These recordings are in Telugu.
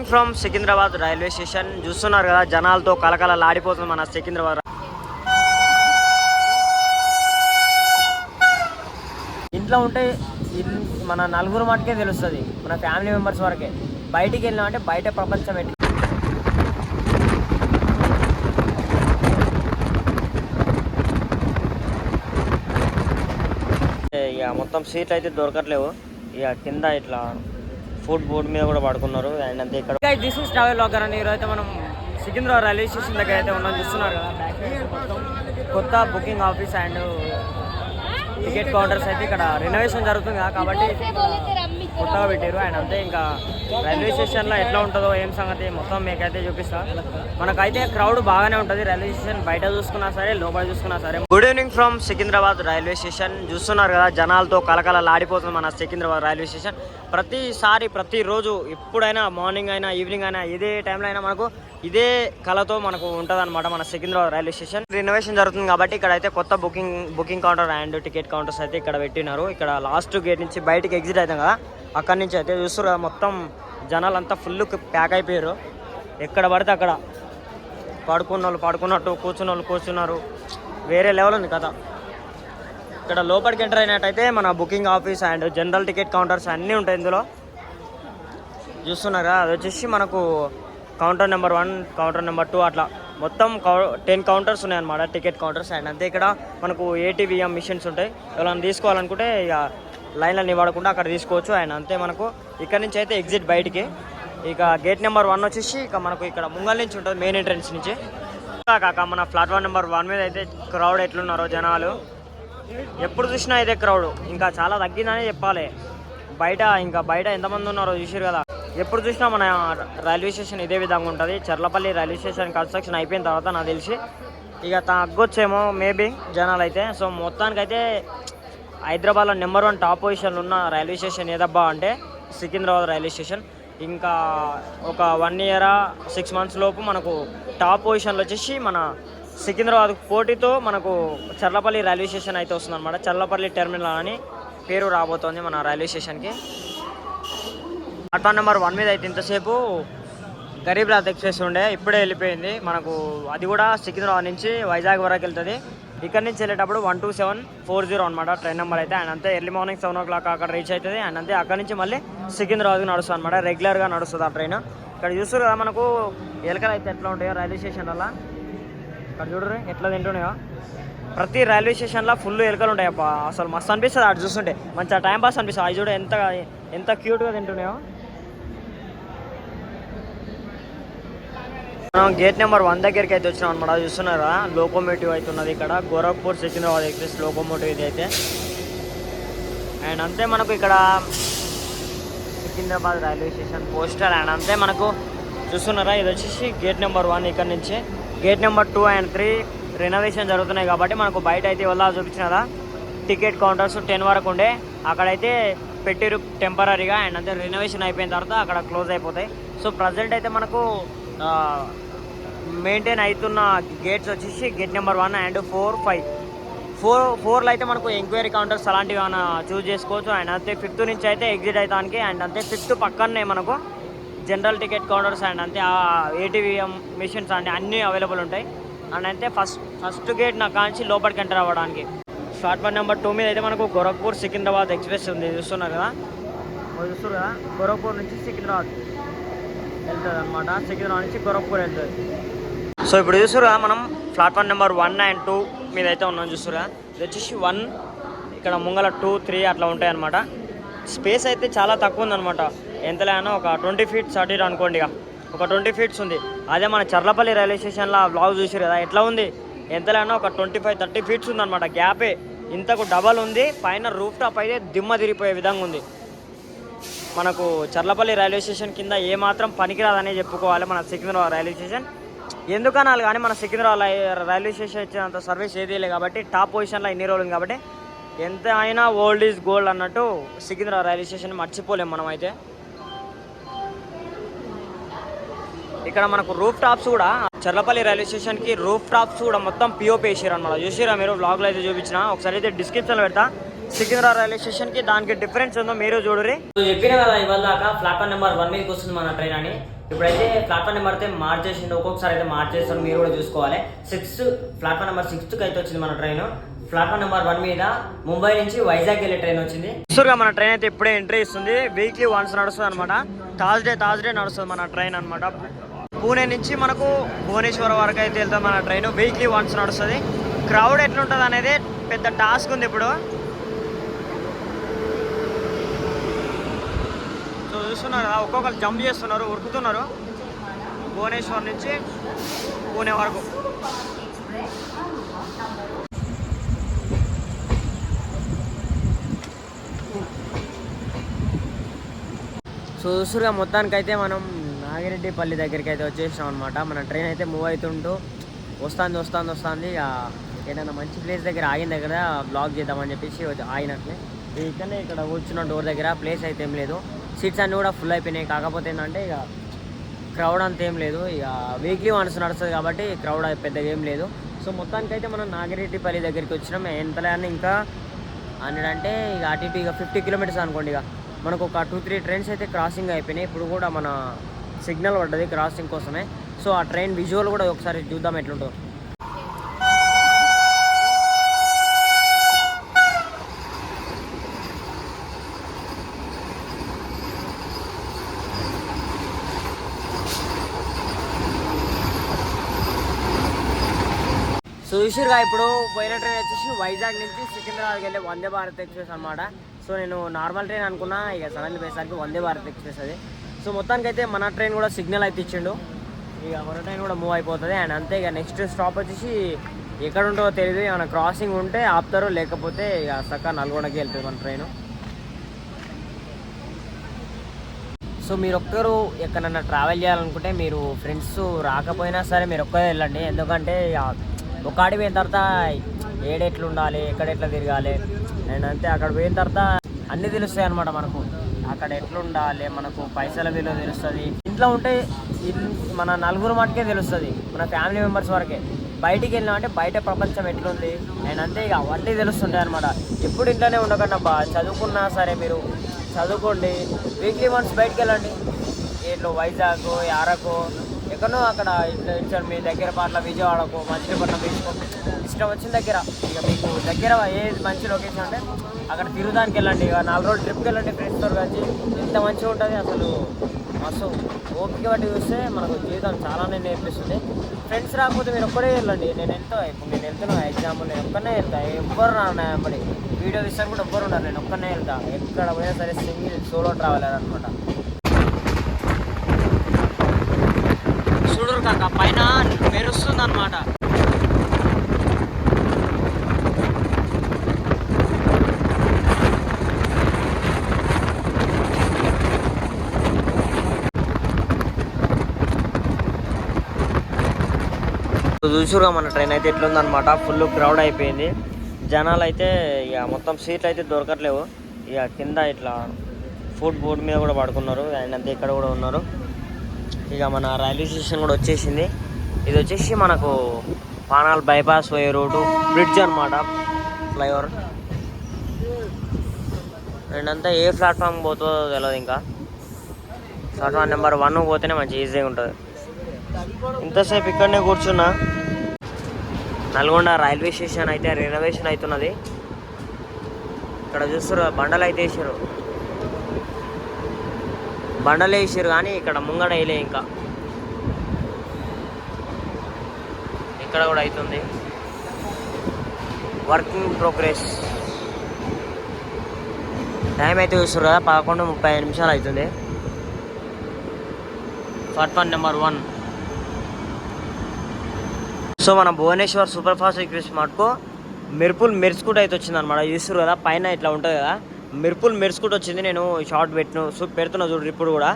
Evening from Secunderabad railway station. చూస్తున్నారు కదా జనాలతో కలకలలాడిపోతుంది మన సికింద్రాబాద్. ఇంట్లో ఉంటే మన నలుగురు మటుకే తెలుస్తుంది, మన ఫ్యామిలీ మెంబర్స్ వరకే. బయటికి వెళ్ళినామంటే బయట ప్రపంచం ఎట్లా. ఇక మొత్తం సీట్లు అయితే దొరకట్లేవు. ఇక కింద ఇట్లా ఫుడ్ బోర్డు మీద కూడా పడుకున్నారు. అండ్ అంతే ఇక్కడ దిస్ ఇస్ ట్రావెల్ లాగర్ అని. ఈరోజు మనం సికింద్రాబాద్ రైల్వే స్టేషన్ దగ్గర అయితే ఉన్నాం. చూస్తున్నారు కదా బ్యాక్ సైడ్ మొత్తం కొత్త booking office and ticket counters అయితే ఇక్కడ రెనోవేషన్ జరుగుతుంది కాబట్టి కొత్తగా పెట్టారు. అండ్ అంతే ఇంకా రైల్వే స్టేషన్లో ఎట్లా ఉంటుందో ఏం సంగతి మొత్తం మీకైతే చూపిస్తా. మనకైతే క్రౌడ్ బాగానే ఉంటుంది రైల్వే స్టేషన్, బయట చూసుకున్నా సరే లోపల చూసుకున్నా సరే. Good evening from Secunderabad railway station. చూస్తున్నారు కదా జనాలతో కలకలలాడిపోతుంది మన సికింద్రాబాద్ రైల్వే స్టేషన్. ప్రతిసారి ప్రతిరోజు ఎప్పుడైనా మార్నింగ్ అయినా ఈవినింగ్ అయినా ఇదే టైంలో అయినా మనకు ఇదే కళతో మనకు ఉంటుంది అనమాట మన సికింద్రాబాద్ రైల్వే స్టేషన్. రెనోవేషన్ జరుగుతుంది కాబట్టి ఇక్కడ అయితే కొత్త booking counter and ticket counters అయితే ఇక్కడ పెట్టినారు. ఇక్కడ లాస్ట్ గేట్ నుంచి బయటికి ఎగ్జిట్ అవుతాం కదా, అక్కడి నుంచి అయితే చూస్తారు కదా మొత్తం జనాలంతా ఫుల్ ప్యాక్ అయిపోయారు. ఎక్కడ పడితే అక్కడ పడుకున్న వాళ్ళు పడుకున్నట్టు, కూర్చున్న వాళ్ళు కూర్చున్నారు. వేరే లెవెల్ ఉంది కదా. ఇక్కడ లోపలికి ఎంటర్ అయినట్టయితే మన booking office and general ticket counters అన్నీ ఉంటాయి ఇందులో. చూస్తున్నారా అది వచ్చేసి మనకు కౌంటర్ నెంబర్ 1, కౌంటర్ నెంబర్ 2 అట్లా మొత్తం 10 కౌంటర్స్ ఉన్నాయన్నమాట, టికెట్ కౌంటర్స్. అండ్ అంతే ఇక్కడ మనకు ATVM మిషన్స్ ఉంటాయి. ఎవరైనా తీసుకోవాలనుకుంటే ఇక లైన్లో నిలబడకుండా అక్కడ తీసుకోవచ్చు. అండ్ అంతే మనకు ఇక్కడ నుంచి అయితే ఎగ్జిట్ బయటికి. ఇక గేట్ నెంబర్ 1 వచ్చేసి ఇక మనకు ఇక్కడ ముంగల్ నుంచి ఉంటుంది, మెయిన్ ఎంట్రన్స్ నుంచి. కాక మన ప్లాట్ఫామ్ నెంబర్ 1 మీద అయితే క్రౌడ్ ఎట్లున్నారో జనాలు. ఎప్పుడు చూసినా ఇదే క్రౌడ్. ఇంకా చాలా తగ్గిందనే చెప్పాలి. బయట ఎంతమంది ఉన్నారో చూసారు కదా. ఎప్పుడు చూసినా మన రైల్వే స్టేషన్ ఇదే విధంగా ఉంటుంది. చర్లపల్లి రైల్వే స్టేషన్ కన్స్ట్రక్షన్ అయిపోయిన తర్వాత నాకు తెలిసి ఇక తగ్గొచ్చేమో మేబీ జనాలు అయితే. సో మొత్తానికైతే హైదరాబాద్లో నెంబర్ 1 టాప్ పొజిషన్లో ఉన్న రైల్వే స్టేషన్ ఏదబ్బా అంటే సికింద్రాబాద్ రైల్వే స్టేషన్. ఇంకా ఒక 1 year 6 months లోపు మనకు టాప్ పొజిషన్లో వచ్చేసి మన సికింద్రాబాద్ పోటీతో మనకు చర్లపల్లి రైల్వే స్టేషన్ అయితే వస్తుంది అనమాట. చర్లపల్లి టెర్మినల్ అని పేరు రాబోతోంది మన రైల్వే స్టేషన్కి. ప్లాట్ఫామ్ నెంబర్ 1 మీద అయితే ఇంతసేపు గరీబ్ రాత్ ఎక్స్ప్రెస్ ఉండే, ఇప్పుడే వెళ్ళిపోయింది మనకు. అది కూడా సికింద్రాబాద్ నుంచి వైజాగ్ వరకు వెళ్తుంది. ఇక్కడ నుంచి వెళ్ళేటప్పుడు 12740 అనమాట ట్రైన్ నెంబర్ అయితే. అండ్ అంతే ఎర్లీ మార్నింగ్ 7 o'clock అక్కడ రీచ్ అవుతుంది. అండ్ అంతే అక్కడ నుంచి మళ్ళీ సికింద్రాబాద్కి నడుస్తుంది అనమాట, రెగ్యులర్గా నడుస్తుంది ఆ ట్రైన్. ఇక్కడ చూస్తారు కదా మనకు ఎలకలు అయితే ఎట్లా ఉంటాయో రైల్వే స్టేషన్ వల్ల. ఇక్కడ చూడరు ఎట్లా తింటున్నాయో. ప్రతి రైల్వే స్టేషన్లో ఫుల్ ఎలకలు ఉంటాయి అబ్బా, అసలు మస్తు అనిపిస్తుంది అటు చూస్తుంటే. మంచిగా టైం పాస్ అనిపిస్తుంది. అది చూడ ఎంత క్యూట్గా తింటున్నాయో. మనం గేట్ నెంబర్ 1 దగ్గరికి అయితే వచ్చినాం అనమాట. చూస్తున్నారా లోకోమోటివ్ అయితే ఉన్నది ఇక్కడ, గోరఖ్పూర్ సికింద్రాబాద్ ఎక్స్ప్రెస్ లోకోమోటివ్ ఇది అయితే. అండ్ అంతే మనకు ఇక్కడ Secunderabad railway station poster. And అంతే మనకు చూస్తున్నారా ఇది వచ్చేసి గేట్ నెంబర్ 1. ఇక్కడ నుంచి గేట్ నెంబర్ 2 and 3 రెనోవేషన్ జరుగుతున్నాయి కాబట్టి మనకు బయట అయితే వెళ్ళా చూపించినదా టికెట్ కౌంటర్స్ 10 వరకు ఉండే, అక్కడైతే పెట్టిరు టెంపరీగా. అండ్ అంతే రెనోవేషన్ అయిపోయిన తర్వాత అక్కడ క్లోజ్ అయిపోతాయి. సో ప్రజెంట్ అయితే మనకు మెయింటైన్ అవుతున్న గేట్స్ వచ్చేసి గేట్ నెంబర్ 1 and 4, 5. 4లో అయితే మనకు ఎంక్వైరీ కౌంటర్స్ అలాంటివి ఏమైనా చూస్ చేసుకోవచ్చు. అండ్ అంతే 5th నుంచి అయితే ఎగ్జిట్ అవుతానికి. అండ్ అంతే 5th పక్కనే మనకు జనరల్ టికెట్ కౌంటర్స్ అండ్ అంతే ATVM మిషన్స్ అంటే అన్నీ అవైలబుల్ ఉంటాయి. అండ్ అయితే ఫస్ట్ గేట్ నా కాంచి లోపలికి ఎంటర్ అవ్వడానికి. ప్లాట్ఫామ్ నెంబర్ 2 మీద అయితే మనకు గోరఖ్పూర్ సికింద్రాబాద్ ఎక్స్ప్రెస్ ఉంది. చూస్తున్నారు కదా గోరఖ్పూర్ నుంచి సికింద్రాబాద్ వెళ్తుంది అనమాట. సికింద్రాబాద్ నుంచి గోరఖ్పూర్ వెళ్తుంది. సో ఇప్పుడు చూస్తురా మనం ప్లాట్ఫామ్ నెంబర్ 1 and 2 మీద అయితే ఉన్నాం. చూస్తురా ఇది వచ్చేసి 1, ఇక్కడ ముంగల 2, 3 అట్లా ఉంటాయి అనమాట. స్పేస్ అయితే చాలా తక్కువ ఉందన్నమాట. ఎంతలేనా ఒక 20 feet సర్టీర్ అనుకోండి, ఇక ఒక 20 feet ఉంది. అదే మన చర్లపల్లి రైల్వే స్టేషన్లో బ్లాగ్ చూసారు కదా ఎట్లా ఉంది, ఎంతలేనా ఒక 25-30 feet ఉందన్నమాట. గ్యాపే ఇంతకు డబల్ ఉంది. పైన రూఫ్ టాప్ అయితే దిమ్మ తిరిగిపోయే విధంగా ఉంది. మనకు చర్లపల్లి రైల్వే స్టేషన్ కింద ఏమాత్రం పనికిరాదనే చెప్పుకోవాలి మన సికింద్రాబాద్ రైల్వే స్టేషన్. ఎందుకనాలి కానీ మన సికింద్రాబాద్ రైల్వే స్టేషన్ ఇచ్చినంత సర్వీస్ ఏదీ లేదు కాబట్టి టాప్ పొజిషన్లో ఇన్ని రోజులు ఉంది కాబట్టి ఎంత అయినా ఓల్డ్ ఈజ్ గోల్డ్ అన్నట్టు సికింద్రాబాద్ రైల్వే స్టేషన్ మర్చిపోలేము మనం అయితే. ఇక్కడ మనకు రూఫ్ టాప్స్ కూడా చర్లపల్లి రైల్వే స్టేషన్కి రూఫ్ టాప్స్ కూడా మొత్తం POP వేసారు అనమాట. చూసిరా మీరు బ్లాగ్లో అయితే చూపించిన. ఒకసారి అయితే డిస్క్రిప్షన్లో పెడతా, సికింద్రాబాద్ రైల్వే స్టేషన్ కి దానికి డిఫరెన్స్ ఉందో మీరు చూడరి. చెప్పిన కదా ఇవాళ దాకా ప్లాట్ఫామ్ నెంబర్ 1 మీదకి వస్తుంది మన ట్రైన్ అని. ఇప్పుడైతే ప్లాట్ఫామ్ నెంబర్ అయితే మార్చేసిండు, ఒక్కొక్కసారి అయితే మార్చేస్తాను, మీరు కూడా చూసుకోవాలి. ప్లాట్ఫామ్ నెంబర్ 6కి అయితే వచ్చింది మన ట్రైన్. ప్లాట్ఫామ్ నెంబర్ 1 మీద ముంబై నుంచి వైజాగ్ వెళ్ళే ట్రైన్ వచ్చింది. మన ట్రైన్ అయితే ఇప్పుడే ఎంట్రీ ఇస్తుంది. వీక్లీ వన్స్ నడుస్తుంది అనమాట. థర్స్డే నడుస్తుంది మన ట్రైన్ అనమాట. పూణే నుంచి మనకు భువనేశ్వర్ వరకు అయితే వెళ్తాం మన ట్రైన్. వీక్లీ వన్స్ నడుస్తుంది. క్రౌడ్ ఎట్లుంటుంది అనేది పెద్ద టాస్క్ ఉంది ఇప్పుడు. సో చూస్తున్నారు కదా, ఒక్కొక్కరు జంప్ చేస్తున్నారు, ఉరుకుతున్నారు భువనేశ్వర్ నుంచి పూణే వరకు. సో చూస్తుగా మొత్తానికైతే మనం నాగిరెడ్డిపల్లి దగ్గరికి అయితే వచ్చేసాం అనమాట. మన ట్రైన్ అయితే మూవ్ అవుతుంటూ వస్తుంది. ఏదైనా మంచి ప్లేస్ దగ్గర ఆగిన దగ్గర బ్లాగ్ చేద్దామని చెప్పేసి ఆగినట్లే ఇక్కడ కూర్చున్న డోర్ దగ్గర ప్లేస్ అయితే ఏం లేదు. సీట్స్ అన్నీ కూడా ఫుల్ అయిపోయినాయి. కాకపోతే ఏంటంటే ఇక క్రౌడ్ అంత ఏం లేదు. ఇక వీక్లీ వన్స్ నడుస్తుంది కాబట్టి క్రౌడ్ పెద్దగా ఏం లేదు. సో మొత్తానికైతే మనం నాగిరెడ్డిపల్లి దగ్గరికి వచ్చినాం. ఎంతలే అని ఇంకా అంటే ఇక అటు ఇటు ఇక 50 కిలోమీటర్స్ అనుకోండి. ఇక మనకు ఒక 2-3 ట్రైన్స్ అయితే క్రాసింగ్ అయిపోయినాయి. ఇప్పుడు కూడా మన సిగ్నల్ పడ్డది క్రాసింగ్ కోసమే. సో ఆ ట్రైన్ విజువల్ కూడా ఒకసారి చూద్దాం ఎట్లుంటుందో. సో చూసిరుగా ఇప్పుడు పోయిన ట్రైన్ వచ్చేసి వైజాగ్ నుంచి సికింద్రాబాద్కి వెళ్ళే వందే భారత్ ఎక్స్ప్రెస్ అనమాట. సో నేను నార్మల్ ట్రైన్ అనుకున్నా, ఇక సడన్లీ పోయేసరికి వందే భారత్ ఎక్స్ప్రెస్ అది. సో మొత్తానికి అయితే మన ట్రైన్ కూడా సిగ్నల్ అయితే ఇచ్చిండు. ఇక మన ట్రైన్ కూడా మూవ్ అయిపోతుంది. అండ్ అంతే ఇక నెక్స్ట్ స్టాప్ వచ్చేసి ఎక్కడ ఉంటుందో తెలియదు. ఏమైనా క్రాసింగ్ ఉంటే ఆపుతారు, లేకపోతే ఇక చక్కగా నల్గొండకి వెళ్తుంది మన ట్రైన్. సో మీరు ఒక్కరు ఎక్కడన్నా ట్రావెల్ చేయాలనుకుంటే మీరు ఫ్రెండ్స్ రాకపోయినా సరే మీరు ఒక్కరే వెళ్ళండి. ఎందుకంటే ఒక ఆడి పోయిన తర్వాత ఏడెట్లు ఉండాలి, ఎక్కడెట్లా తిరగాలి, అండ్ అంతే అక్కడ పోయిన తర్వాత అన్నీ తెలుస్తాయి అనమాట. మనకు అక్కడ ఎట్లుండాలి, మనకు పైసల విలువ తెలుస్తుంది. ఇంట్లో ఉంటే మన నలుగురు మటుకే తెలుస్తుంది, మన ఫ్యామిలీ మెంబర్స్ వరకే. బయటికి వెళ్ళినామంటే బయట ప్రపంచం ఎట్లుంది అండ్ అంతే ఇక అవన్నీ తెలుస్తుంటాయి అనమాట. ఎప్పుడు ఇంట్లోనే ఉండకుండా చదువుకున్నా సరే మీరు చదువుకోండి, వీక్లీ వన్స్ బయటికి వెళ్ళండి. ఇట్లా వైజాగ్, యారకు, ఎక్కడో అక్కడ ఇట్లా మీ దగ్గర పాటల విజయవాడకు, మచిలీపట్నం తీసుకో, ఇష్టం వచ్చిన దగ్గర ఇక మీకు దగ్గర ఏది మంచి లొకేషన్ అంటే అక్కడ తిరుగుదానికి వెళ్ళండి. ఇక 4 రోజులు ట్రిప్కి వెళ్ళండి ఫ్రెండ్స్తో కలిసి. ఎంత మంచిగా ఉంటుంది అసలు. మస్తు ఓపిక బట్టి చూస్తే మనకు జీవితం చాలానే నేర్పిస్తుంది. ఫ్రెండ్స్ రాకపోతే మీరు ఒక్కడే వెళ్ళండి. ఇప్పుడు నేను వెళ్తున్నా ఎగ్జాంపుల్, నేను ఒక్కనే వెళ్తా. ఎవ్వరు రాబడి వీడియో ఇస్తాను కూడా ఎవ్వరు ఉండరు, నేను ఒక్కనే వెళ్తా. ఎక్కడ పోయినా సరే సింగిల్ సోలో ట్రావెలర్ అనమాట. చూడరు కాక పైన మెరుస్తుంది అనమాట. చూసురుగా మన ట్రైన్ అయితే ఎట్లుందనమాట. ఫుల్ క్రౌడ్ అయిపోయింది. జనాలు అయితే ఇక మొత్తం సీట్లు అయితే దొరకట్లేవు. ఇక కింద ఇట్లా ఫుడ్ బోర్డు మీద కూడా పడుకున్నారు. అండ్ అంతే ఇక్కడ కూడా ఉన్నారు. ఇక మన రైల్వే స్టేషన్ కూడా వచ్చేసింది. ఇది వచ్చేసి మనకు పానాల్ బైపాస్ పోయే రోడ్డు బ్రిడ్జ్ అనమాట, ఫ్లైఓవర్. అండ్ అంతా ఏ ప్లాట్ఫామ్ పోతుందో తెలియదు. ఇంకా ప్లాట్ఫామ్ నెంబర్ 1 పోతేనే మంచి ఈజీగా ఉంటుంది. ఇంతసేపు ఇక్కడనే కూర్చున్నా. నల్గొండ రైల్వే స్టేషన్ అయితే రెనోవేషన్ అవుతున్నది. ఇక్కడ చూస్తారు బండలు అయితే వేసారు, బండలు వేసారు కానీ ఇక్కడ ముంగడ వేయలే. ఇంకా ఇక్కడ కూడా అవుతుంది, వర్కింగ్ ప్రోగ్రెస్. టైం అయితే చూస్తారు కదా 11:35 నిమిషాలు అవుతుంది. Platform number 1. సో మన భువనేశ్వర్ సూపర్ ఫాస్ట్ ఎక్స్ప్రెస్ మటుకు మెరుపుల్ మెరుసుకుంటూ అయితే వచ్చింది అనమాట. చూస్తారు కదా పైన ఇట్లా ఉంటుంది కదా, మెరుపుల్ మెరుసుకుంటూ వచ్చింది. నేను షార్ట్ పెడుతున్నా చూడు ఇప్పుడు కూడా.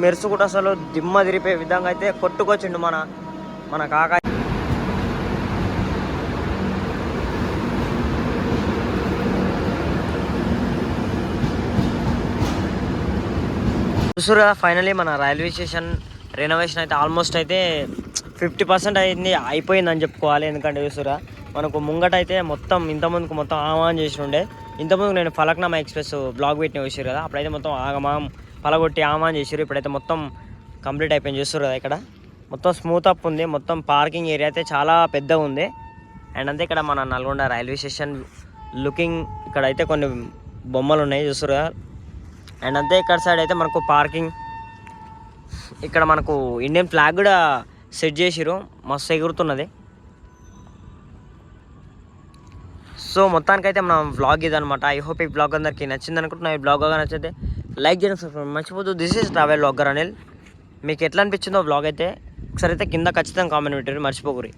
మెరుసుకుంటూ అసలు దిమ్మ తిరిపే విధంగా అయితే కొట్టుకొచ్చిండు మన కాకా. చూసారు కదా ఫైనలీ మన రైల్వే స్టేషన్ రెనోవేషన్ అయితే ఆల్మోస్ట్ అయితే 50% అయింది, అయిపోయిందని చెప్పుకోవాలి. ఎందుకంటే చూసురా మనకు ముంగట అయితే మొత్తం ఇంతకుముందుకు మొత్తం ఆగమాన్ చేసి ఉండే. ఇంతకుముందు నేను ఫలక్నామా ఎక్స్ప్రెస్ బ్లాగ్ పెట్టిన చూసారు కదా, అప్పుడైతే మొత్తం ఆగమాం పలగొట్టి ఆగమాన్ చేసారు. ఇప్పుడైతే మొత్తం కంప్లీట్ అయిపోయింది చూస్తారు కదా. ఇక్కడ మొత్తం స్మూత్ అప్ ఉంది, మొత్తం పార్కింగ్ ఏరియా అయితే చాలా పెద్దగా ఉంది. అండ్ అంతే ఇక్కడ మన నల్గొండ రైల్వే స్టేషన్ లుకింగ్, ఇక్కడ అయితే కొన్ని బొమ్మలు ఉన్నాయి చూస్తారు కదా. అండ్ అంతే ఇక్కడ సైడ్ అయితే మనకు పార్కింగ్, ఇక్కడ మనకు ఇండియన్ ఫ్లాగ్ కూడా సెట్ చేసిరు, మస్తు ఎగురుతున్నది. సో మొత్తానికైతే మన వ్లాగ్ ఇదనమాట. ఐ హోప్ ఈ బ్లాగ్ అందరికి నచ్చింది అనుకుంటున్నా. ఈ బ్లాగ్ నచ్చితే లైక్ చేయడం మర్చిపోదు. This is travel vlogger Anil. మీకు ఎట్లా అనిపించిందో బ్లాగ్ అయితే ఒకసారి అయితే కింద ఖచ్చితంగా కామెంట్ పెట్టారు, మర్చిపోకూరి.